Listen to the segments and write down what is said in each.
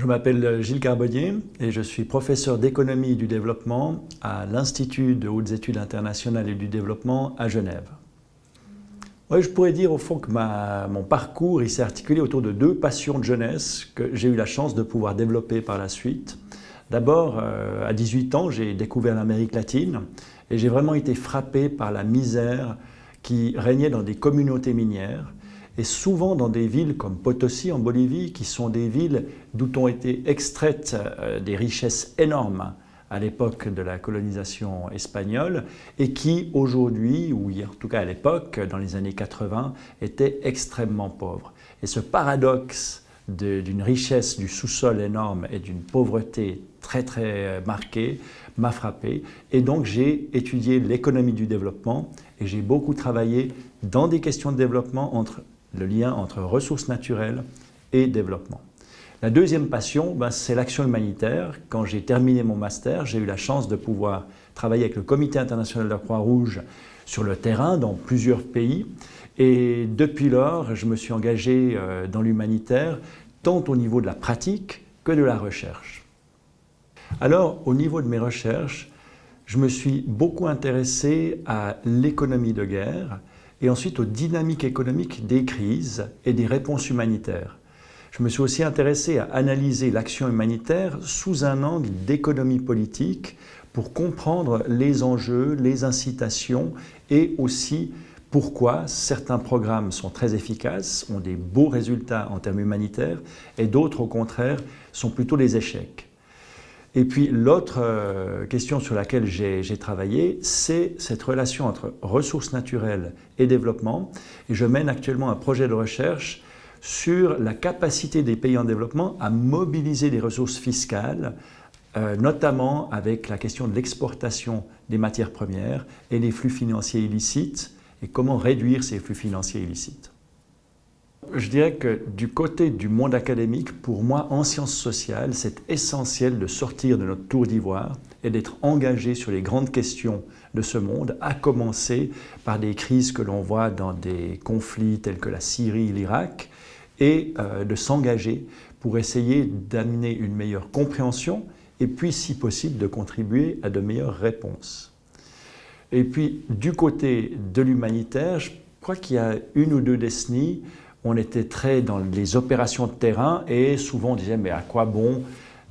Je m'appelle Gilles Carbonnier et je suis professeur d'économie et du développement à l'Institut de hautes études internationales et du développement à Genève. Ouais, je pourrais dire au fond que mon parcours s'est articulé autour de deux passions de jeunesse que j'ai eu la chance de pouvoir développer par la suite. D'abord, à 18 ans, j'ai découvert l'Amérique latine et j'ai vraiment été frappé par la misère qui régnait dans des communautés minières et souvent dans des villes comme Potosi en Bolivie, qui sont des villes d'où ont été extraites des richesses énormes à l'époque de la colonisation espagnole et qui aujourd'hui, ou en tout cas à l'époque, dans les années 80, étaient extrêmement pauvres. Et ce paradoxe d'une richesse du sous-sol énorme et d'une pauvreté très marquée m'a frappé. Et donc j'ai étudié l'économie du développement et j'ai beaucoup travaillé dans des questions de développement le lien entre ressources naturelles et développement. La deuxième passion, c'est l'action humanitaire. Quand j'ai terminé mon master, j'ai eu la chance de pouvoir travailler avec le Comité international de la Croix-Rouge sur le terrain dans plusieurs pays. Et depuis lors, je me suis engagé dans l'humanitaire, tant au niveau de la pratique que de la recherche. Alors, au niveau de mes recherches, je me suis beaucoup intéressé à l'économie de guerre et ensuite aux dynamiques économiques des crises et des réponses humanitaires. Je me suis aussi intéressé à analyser l'action humanitaire sous un angle d'économie politique pour comprendre les enjeux, les incitations et aussi pourquoi certains programmes sont très efficaces, ont des beaux résultats en termes humanitaires et d'autres au contraire sont plutôt des échecs. Et puis l'autre question sur laquelle j'ai travaillé, c'est cette relation entre ressources naturelles et développement. Et je mène actuellement un projet de recherche sur la capacité des pays en développement à mobiliser des ressources fiscales, notamment avec la question de l'exportation des matières premières et les flux financiers illicites, et comment réduire ces flux financiers illicites. Je dirais que du côté du monde académique, pour moi, en sciences sociales, c'est essentiel de sortir de notre tour d'ivoire et d'être engagé sur les grandes questions de ce monde, à commencer par des crises que l'on voit dans des conflits tels que la Syrie, l'Irak, et de s'engager pour essayer d'amener une meilleure compréhension et puis, si possible, de contribuer à de meilleures réponses. Et puis, du côté de l'humanitaire, je crois qu'il y a une ou deux décennies, on était très dans les opérations de terrain et souvent on disait mais à quoi bon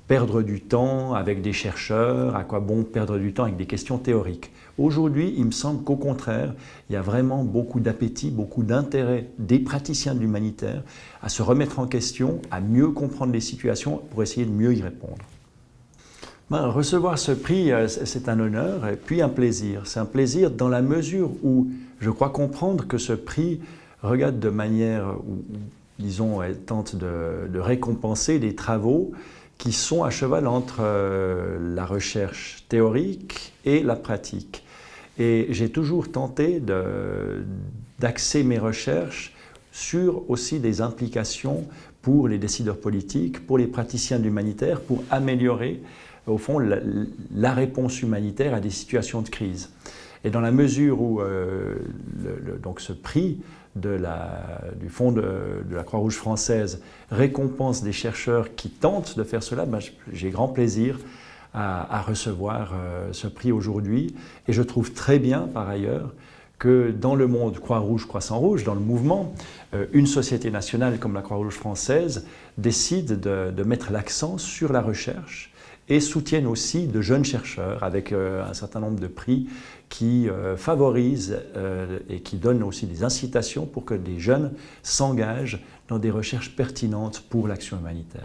perdre du temps avec des chercheurs, à quoi bon perdre du temps avec des questions théoriques. Aujourd'hui, il me semble qu'au contraire, il y a vraiment beaucoup d'appétit, beaucoup d'intérêt des praticiens de l'humanitaire à se remettre en question, à mieux comprendre les situations pour essayer de mieux y répondre. Recevoir ce prix, c'est un honneur et puis un plaisir. C'est un plaisir dans la mesure où je crois comprendre que ce prix regarde de manière où, disons, elle tente de récompenser des travaux qui sont à cheval entre la recherche théorique et la pratique. Et j'ai toujours tenté d'axer mes recherches sur aussi des implications pour les décideurs politiques, pour les praticiens de l'humanitaire, pour améliorer, au fond, la réponse humanitaire à des situations de crise. Et dans la mesure où donc ce prix du Fonds de la Croix-Rouge française récompense des chercheurs qui tentent de faire cela, j'ai grand plaisir à recevoir ce prix aujourd'hui. Et je trouve très bien, par ailleurs, que dans le monde Croix-Rouge, Croissant-Rouge, dans le mouvement, une société nationale comme la Croix-Rouge française décide de mettre l'accent sur la recherche et soutiennent aussi de jeunes chercheurs avec un certain nombre de prix qui favorisent et qui donnent aussi des incitations pour que des jeunes s'engagent dans des recherches pertinentes pour l'action humanitaire.